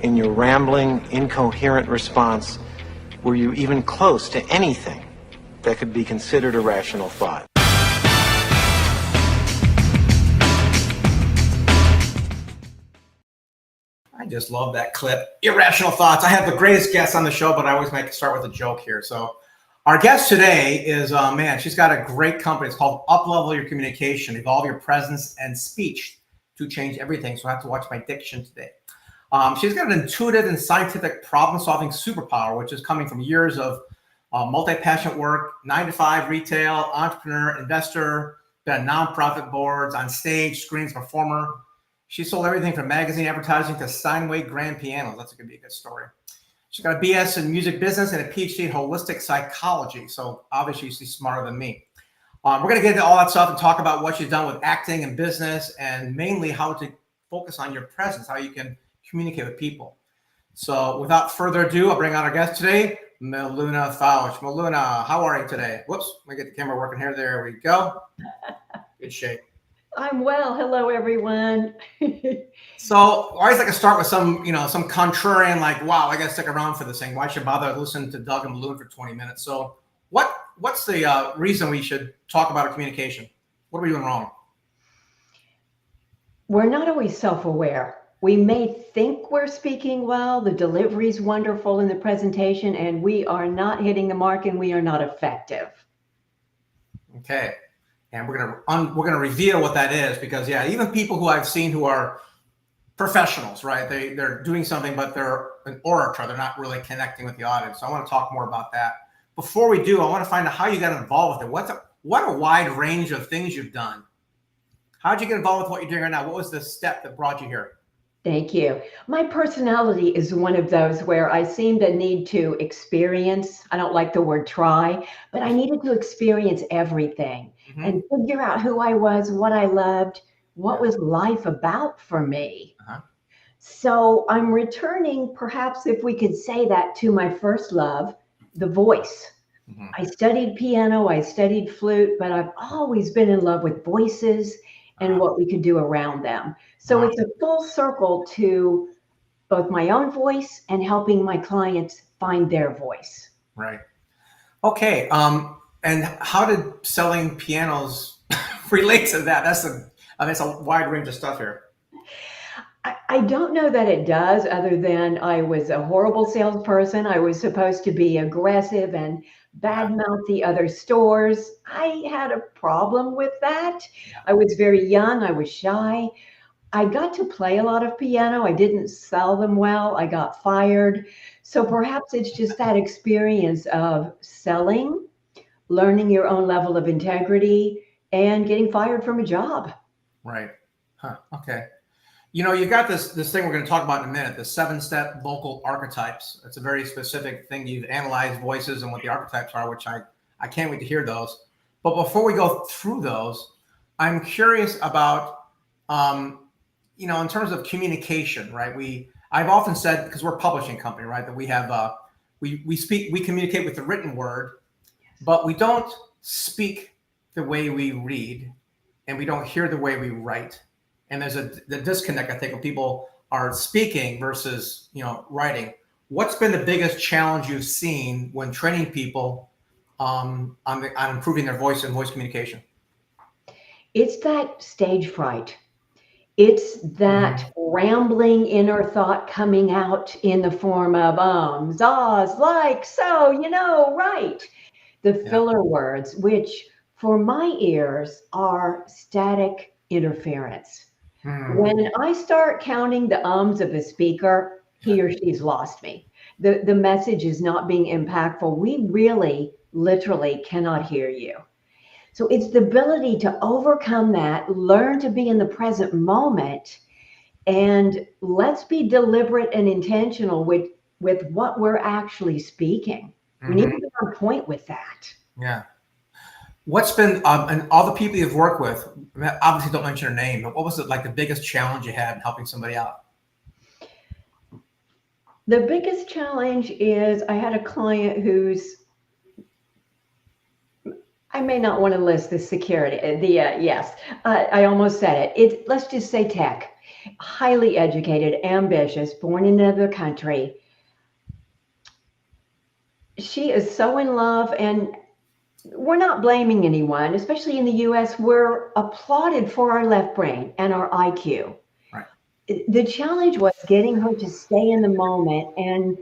in your rambling, incoherent response were you even close to anything that could be considered a rational thought? I just love that clip. Irrational thoughts. I have the greatest guests on the show, but I always make start with a joke here. So our guest today is, man, she's got a great company. It's called Up-Level Your Communication, Evolve Your Presence and Speech to Change Everything. So I have to watch my diction today. She's got an intuitive and scientific problem-solving superpower, which is coming from years of multi-passionate work, 9-to-5 retail, entrepreneur, investor, been on nonprofit boards, on stage, screens, performer. She sold everything from magazine advertising to Steinway grand pianos. That's going to be a good story. She's got a BS in music business and a PhD in holistic psychology. So obviously she's smarter than me. We're going to get into all that stuff and talk about what she's done with acting and business, and mainly how to focus on your presence, how you can communicate with people. So without further ado, I'll bring on our guest today, Miluna Fausch. Miluna, how are you today? Whoops, let me get the camera working here. There we go. Good shape. I'm well. Hello, everyone. So I always like to start with some contrarian, like, wow, I got to stick around for this thing. Why should I bother listening to Doug and Miluna for 20 minutes? So what's the reason we should talk about our communication? What are we doing wrong? We're not always self-aware. We may think we're speaking well, the delivery's wonderful in the presentation, and we are not hitting the mark and we are not effective. Okay. And we're gonna reveal what that is, because even people who I've seen who are professionals, right? They're doing something, but they're an orator. They're not really connecting with the audience. So I want to talk more about that. Before we do, I want to find out how you got involved with it. What a wide range of things you've done. How did you get involved with what you're doing right now? What was the step that brought you here? Thank you. My personality is one of those where I seem to need to experience. I don't like the word try, but I needed to experience everything and figure out who I was, what I loved, what was life about for me. So I'm returning, perhaps if we could say that, to my first love, the voice. I studied piano, I studied flute, but I've always been in love with voices and what we could do around them. So it's a full circle to both my own voice and helping my clients find their voice. Right. Okay. And how did selling pianos relate to that? That's a wide range of stuff here. I don't know that it does, other than I was a horrible salesperson. I was supposed to be aggressive and badmouth the other stores. I had a problem with that. I was very young. I was shy. I got to play a lot of piano. I didn't sell them well. I got fired. So perhaps it's just that experience of selling, learning your own level of integrity, and getting fired from a job. Right. Okay. You got this thing we're going to talk about in a minute, the 7-step vocal archetypes. It's a very specific thing. You've analyzed voices and what the archetypes are, which I can't wait to hear those. But before we go through those, I'm curious about, in terms of communication, right? I've often said, because we're a publishing company, right, that we have, we communicate with the written word, but we don't speak the way we read, and we don't hear the way we write. And there's the disconnect, I think, when people are speaking versus, writing. What's been the biggest challenge you've seen when training people on improving their voice and voice communication? It's that stage fright. It's that rambling inner thought coming out in the form of ums, ahs, like, so, right. The filler words, which for my ears are static interference. When I start counting the ums of a speaker, he or she's lost me. The message is not being impactful. We really, literally cannot hear you. So it's the ability to overcome that, learn to be in the present moment, and let's be deliberate and intentional with what we're actually speaking. We need to be on point with that. Yeah. What's been, and all the people you've worked with, obviously don't mention their name, but what was the biggest challenge you had in helping somebody out? The biggest challenge is I had a client who's, I may not want to list the security, I almost said it. Let's just say tech. highly educated, ambitious, born in another country. She is so in love, and we're not blaming anyone, especially in the US. We're applauded for our left brain and our IQ. Right. The challenge was getting her to stay in the moment, and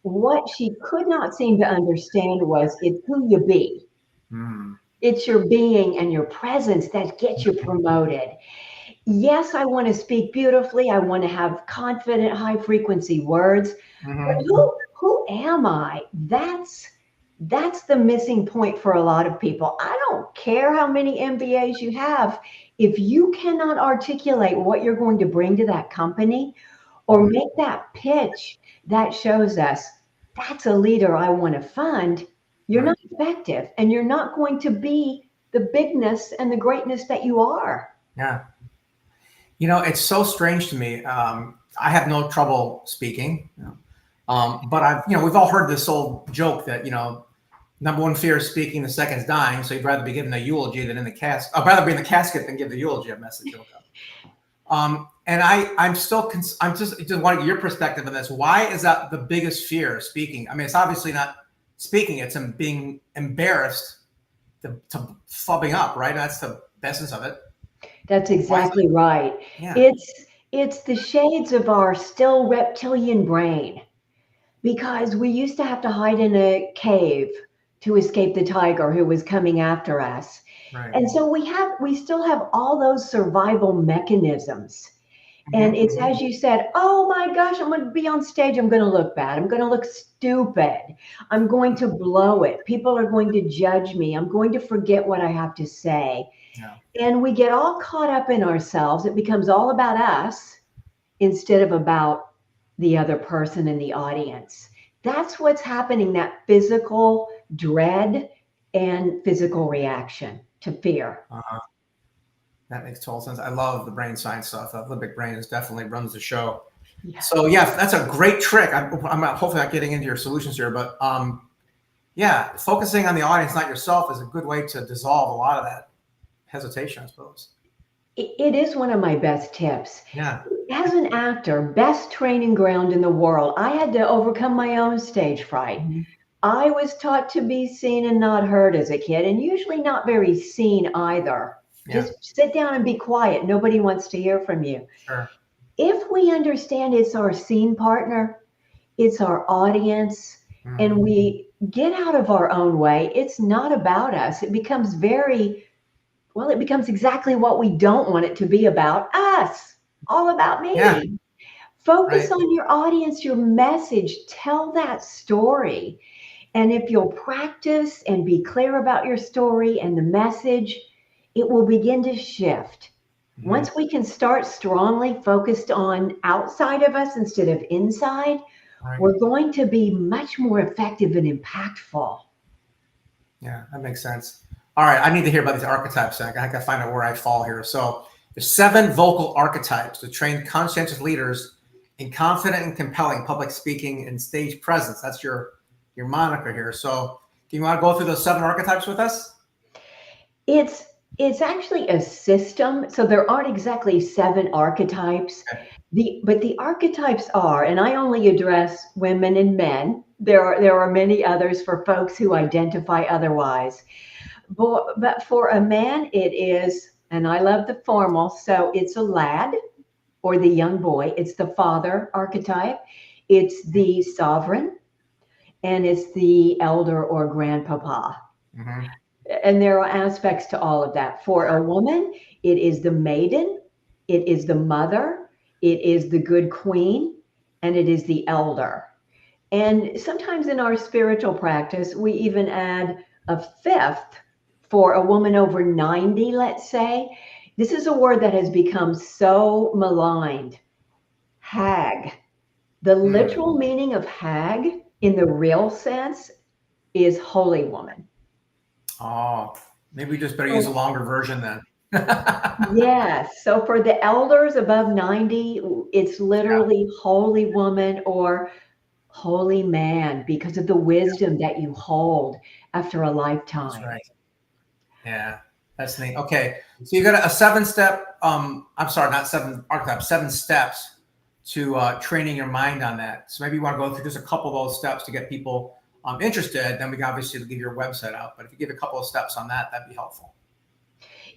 what she could not seem to understand was it's who you be. It's your being and your presence that gets you promoted. Yes, I want to speak beautifully. I want to have confident, high frequency words. But who am I? That's the missing point for a lot of people. I don't care how many MBAs you have. If you cannot articulate what you're going to bring to that company or make that pitch that shows us that's a leader I want to fund, you're not effective, and you're not going to be the bigness and the greatness that you are. Yeah. You know, it's so strange to me. I have no trouble speaking, but we've all heard this old joke that, number one fear is speaking, the second is dying. So you'd rather be given a eulogy than in the casket. I'd rather be in the casket than give the eulogy. I've messed the joke up. And I'm just wanting your perspective on this. Why is that the biggest fear, speaking? I mean, it's obviously not speaking. It's being embarrassed to fubbing up, right? That's the essence of it. That's exactly right. Yeah. It's the shades of our still reptilian brain, because we used to have to hide in a cave to escape the tiger who was coming after us. Right. And so we still have all those survival mechanisms. And it's, as you said, oh my gosh, I'm going to be on stage. I'm going to look bad. I'm going to look stupid. I'm going to blow it. People are going to judge me. I'm going to forget what I have to say. Yeah. And we get all caught up in ourselves. It becomes all about us instead of about the other person in the audience. That's what's happening, that physical dread and physical reaction to fear. That makes total sense. I love the brain science stuff. The limbic brain definitely runs the show. Yeah. So yeah, that's a great trick. I'm hopefully not getting into your solutions here, but focusing on the audience, not yourself, is a good way to dissolve a lot of that hesitation, I suppose. It is one of my best tips. Yeah. As an actor, best training ground in the world, I had to overcome my own stage fright. I was taught to be seen and not heard as a kid, and usually not very seen either. Yeah. Just sit down and be quiet. Nobody wants to hear from you. Sure. If we understand it's our scene partner, it's our audience, and we get out of our own way, it's not about us. It becomes it becomes exactly what we don't want it to be about, us, all about me. Yeah. Focus on your audience, your message, tell that story. And if you'll practice and be clear about your story and the message, it will begin to shift. Once we can start strongly focused on outside of us instead of inside, we're going to be much more effective and impactful. Yeah, that makes sense. All right, I need to hear about these archetypes. I got to find out where I fall here. So there's 7 vocal archetypes to train conscientious leaders in confident and compelling public speaking and stage presence. That's your moniker here. So do you want to go through those 7 archetypes with us? It's actually a system. So there aren't exactly 7 archetypes. Okay. But the archetypes are, and I only address women and men. There are many others for folks who identify otherwise. But for a man, it is, and I love the formal, so it's a lad or the young boy. It's the father archetype. It's the sovereign, and it's the elder or grandpapa. And there are aspects to all of that. For a woman, it is the maiden, it is the mother, it is the good queen, and it is the elder. And sometimes in our spiritual practice, we even add a 5th for a woman over 90, let's say. This is a word that has become so maligned. Hag. The literal meaning of hag in the real sense is holy woman. Oh, maybe we just better use a longer version then. Yes. So for the elders above 90, it's literally holy woman or holy man because of the wisdom that you hold after a lifetime. That's right. Yeah. That's neat. Okay. So you got a 7-step, I'm sorry, not 7 archetypes, 7 steps to training your mind on that. So maybe you want to go through just a couple of those steps to get people interested. Then we can obviously give your website out. But if you give a couple of steps on that, that'd be helpful.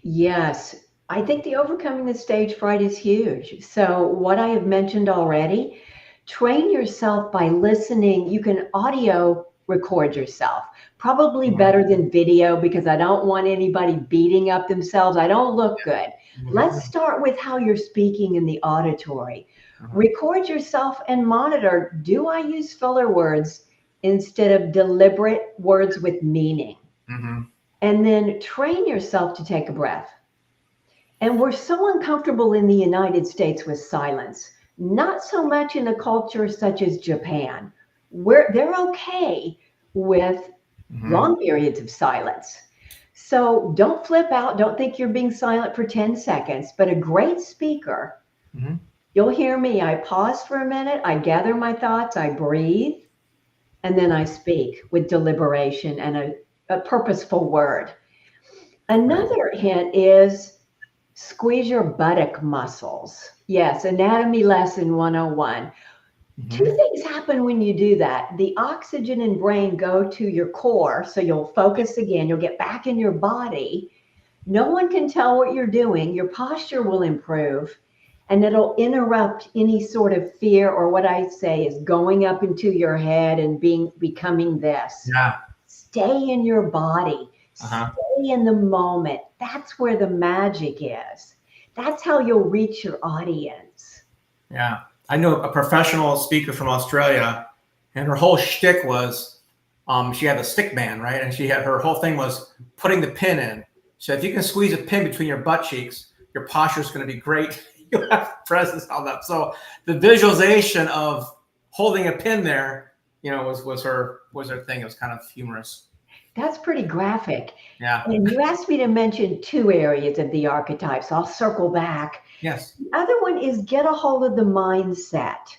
Yes. I think the overcoming the stage fright is huge. So what I have mentioned already, train yourself by listening. You can audio record yourself, probably better than video, because I don't want anybody beating up themselves. I don't look good. Let's start with how you're speaking in the auditory. Record yourself and monitor. Do I use filler words instead of deliberate words with meaning? And then train yourself to take a breath. And we're so uncomfortable in the United States with silence, not so much in a culture such as Japan, where they're okay with long periods of silence. So don't flip out. Don't think you're being silent for 10 seconds, but a great speaker, you'll hear me. I pause for a minute. I gather my thoughts. I breathe, and then I speak with deliberation and a purposeful word. Another hint is squeeze your buttock muscles. Yes, anatomy lesson 101. 2 things happen when you do that. The oxygen and brain go to your core, so you'll focus again. You'll get back in your body. No one can tell what you're doing. Your posture will improve, and it'll interrupt any sort of fear, or what I say is going up into your head and becoming this. Stay in your body. Stay in the moment. That's where the magic is. That's how you'll reach your audience. Yeah. I know a professional speaker from Australia, and her whole shtick was she had a stick band, right? And her whole thing was putting the pin in. So if you can squeeze a pin between your butt cheeks, your posture is going to be great. You'll have presence held up. So the visualization of holding a pin there, was her thing. It was kind of humorous. That's pretty graphic. Yeah. And you asked me to mention 2 areas of the archetypes. I'll circle back. Yes. The other one is get a hold of the mindset.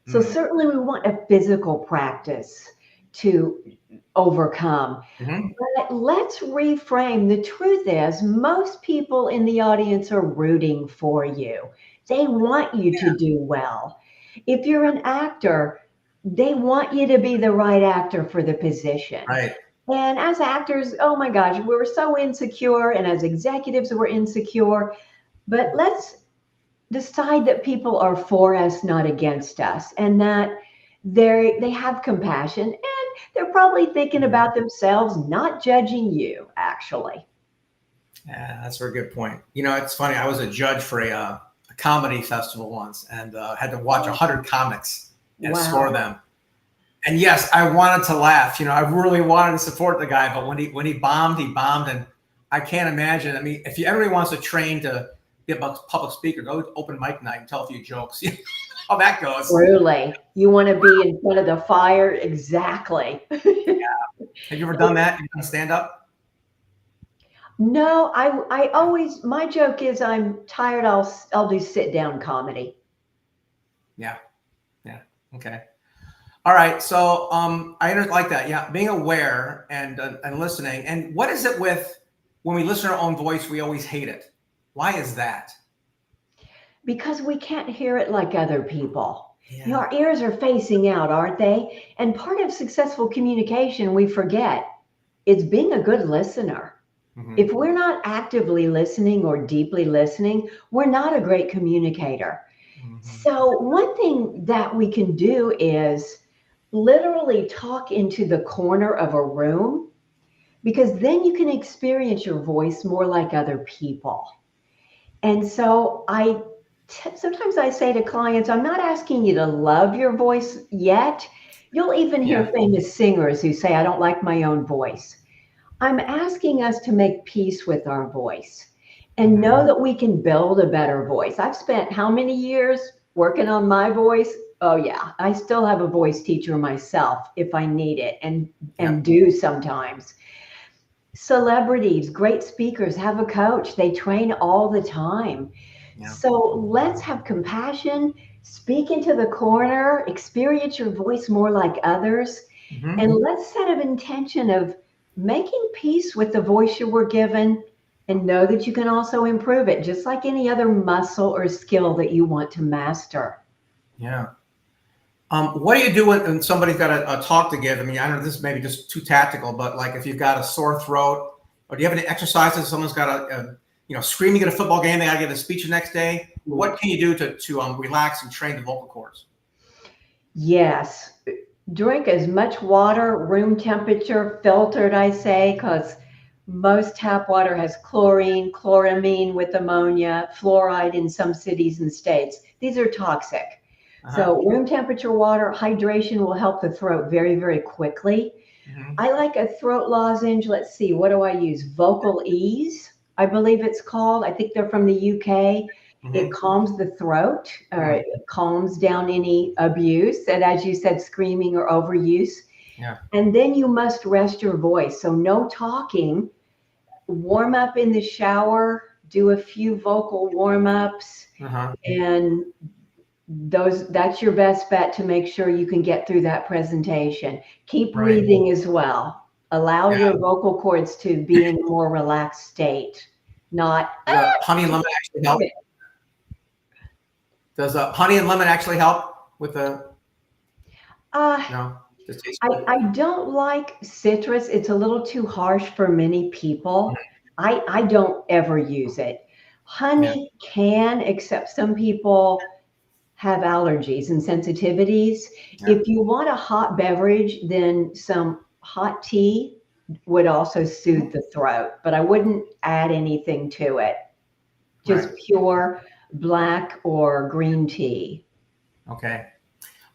So certainly we want a physical practice to overcome. But let's reframe. The truth is, most people in the audience are rooting for you. They want you to do well. If you're an actor, they want you to be the right actor for the position. Right. And as actors, oh my gosh, we're so insecure. And as executives, we're insecure. But let's decide that people are for us, not against us, and that they have compassion, and they're probably thinking about themselves, not judging you, actually. Yeah, that's a very good point. It's funny. I was a judge for a comedy festival once, and had to watch 100 comics and score them. And yes, I wanted to laugh. I really wanted to support the guy, but when he bombed, and I can't imagine. I mean, if everybody wants to train to be a public speaker, go to open mic night and tell a few jokes. How that goes. Truly, you want to be in front of the fire. Exactly. Yeah. Have you ever done that? You done stand up? No, I always, my joke is I'm tired. I'll do sit down comedy. Yeah. Okay. All right. So I like that. Yeah. Being aware and listening. And what is it with when we listen to our own voice, we always hate it? Why is that? Because we can't hear it like other people. Our ears are facing out, aren't they? And part of successful communication, we forget, is being a good listener. If we're not actively listening or deeply listening, we're not a great communicator. So one thing that we can do is literally talk into the corner of a room, because then you can experience your voice more like other people. And so sometimes I say to clients, I'm not asking you to love your voice yet. You'll even hear famous singers who say, I don't like my own voice. I'm asking us to make peace with our voice and know that we can build a better voice. I've spent how many years working on my voice? Oh yeah, I still have a voice teacher myself if I need it, and do sometimes. Celebrities, great speakers have a coach. They train all the time. So let's have compassion, speak into the corner, experience your voice more like others, and let's set an intention of making peace with the voice you were given and know that you can also improve it, just like any other muscle or skill that you want to master. Yeah. What do you do when somebody's got a talk to give? I mean, I don't know, this is maybe just too tactical, but like if you've got a sore throat, or do you have any exercises? Someone's got screaming at a football game, they got to give a speech the next day. What can you do to relax and train the vocal cords? Yes. Drink as much water, room temperature, filtered, I say, because most tap water has chlorine, chloramine with ammonia, fluoride in some cities and states. These are toxic. So room temperature water, hydration will help the throat very, very quickly. I like a throat lozenge. Let's see, what do I use? Vocal Ease, I believe it's called. I think they're from the UK. It calms the throat, or it calms down any abuse, and as you said, screaming or overuse. Yeah. And then you must rest your voice. So no talking. Warm up in the shower, do a few vocal warm-ups, and that's your best bet to make sure you can get through that presentation. Keep breathing as well. Allow your vocal cords to be in a more relaxed state. Not honey and lemon actually help. Does honey and lemon actually help with the? No. I don't like citrus. It's a little too harsh for many people. I don't ever use it. Honey can, except some people have allergies and sensitivities. If you want a hot beverage, then some hot tea would also soothe the throat, but I wouldn't add anything to it. Just pure black or green tea. Okay.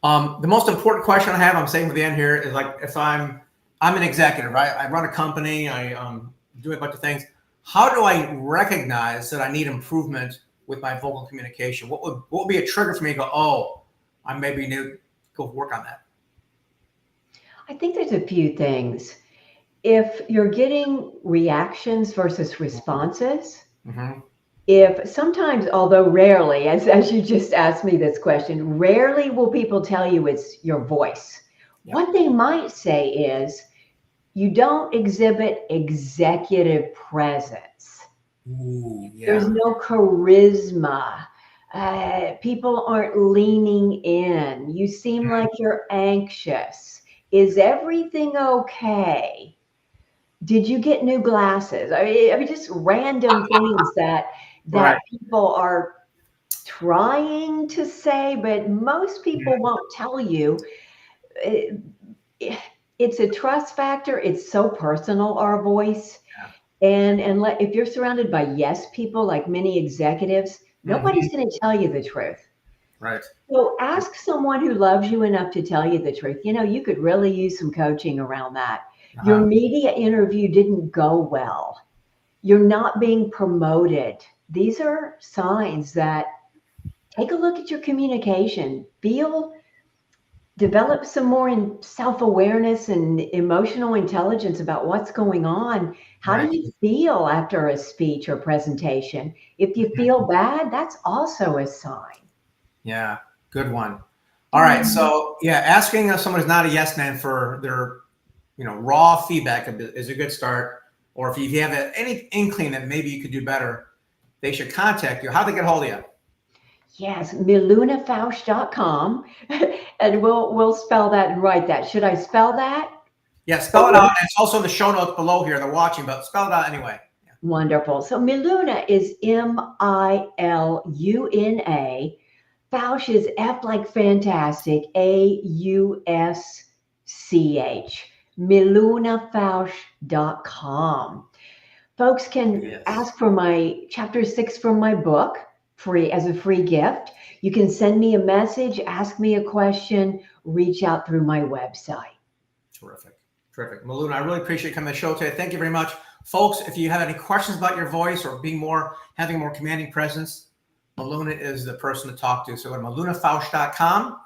The most important question I have, I'm saying at the end here, is like, if I'm an executive, right? I run a company, I do a bunch of things. How do I recognize that I need improvement with my vocal communication? What would be a trigger for me to go, oh, I maybe need to go work on that? I think there's a few things. If you're getting reactions versus responses, if sometimes, although rarely, as you just asked me this question, rarely will people tell you it's your voice. What they might say is, you don't exhibit executive presence. There's no charisma. People aren't leaning in. You seem like you're anxious. Is everything okay? Did you get new glasses? I mean just random things that people are trying to say, but most people won't tell you. It's a trust factor. It's so personal, our voice. And if you're surrounded by yes people, like many executives, nobody's going to tell you the truth. Right. So ask someone who loves you enough to tell you the truth. You could really use some coaching around that. Your media interview didn't go well. You're not being promoted. These are signs that take a look at your communication. Develop some more self-awareness and emotional intelligence about what's going on. How do you feel after a speech or presentation? If you feel bad, that's also a sign. Yeah, good one. All right, so asking someone who's not a yes man for their raw feedback is a good start. Or if you have any inkling that maybe you could do better, they should contact you. How do they get hold of you? Yes, milunafausch.com, and we'll spell that and write that. Should I spell that? Yeah, spell it out. It's also in the show notes below here. They're watching, but spell it out anyway. Yeah. Wonderful. So Miluna is Miluna. Fausch is F like fantastic, AUSCH. milunafausch.com. Folks can ask for my chapter 6 from my book free as a free gift. You can send me a message, ask me a question, reach out through my website. Terrific. Miluna, I really appreciate you coming to the show today. Thank you very much. Folks, if you have any questions about your voice or having a more commanding presence, Miluna is the person to talk to. So go to milunafausch.com.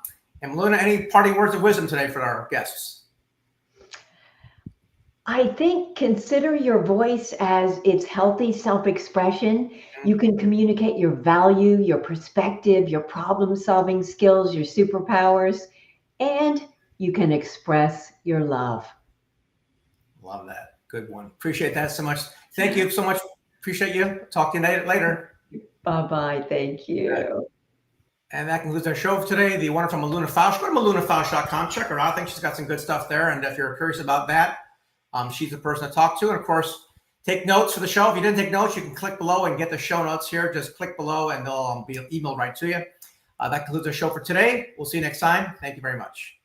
And Miluna, any parting words of wisdom today for our guests? I think consider your voice as its healthy self-expression. You can communicate your value, your perspective, your problem-solving skills, your superpowers, and you can express your love. Love that. Good one. Appreciate that so much. Thank you so much Appreciate you. Talk to you later. Bye-bye. Thank you. And that concludes our show for today. The one from Miluna Fausch. Go to milunafausch.com. Check her out. I think she's got some good stuff there. And if you're curious about that, she's the person to talk to. And of course, take notes for the show. If you didn't take notes, you can click below and get the show notes here. Just click below and they'll be emailed right to you. That concludes our show for today. We'll see you next time. Thank you very much.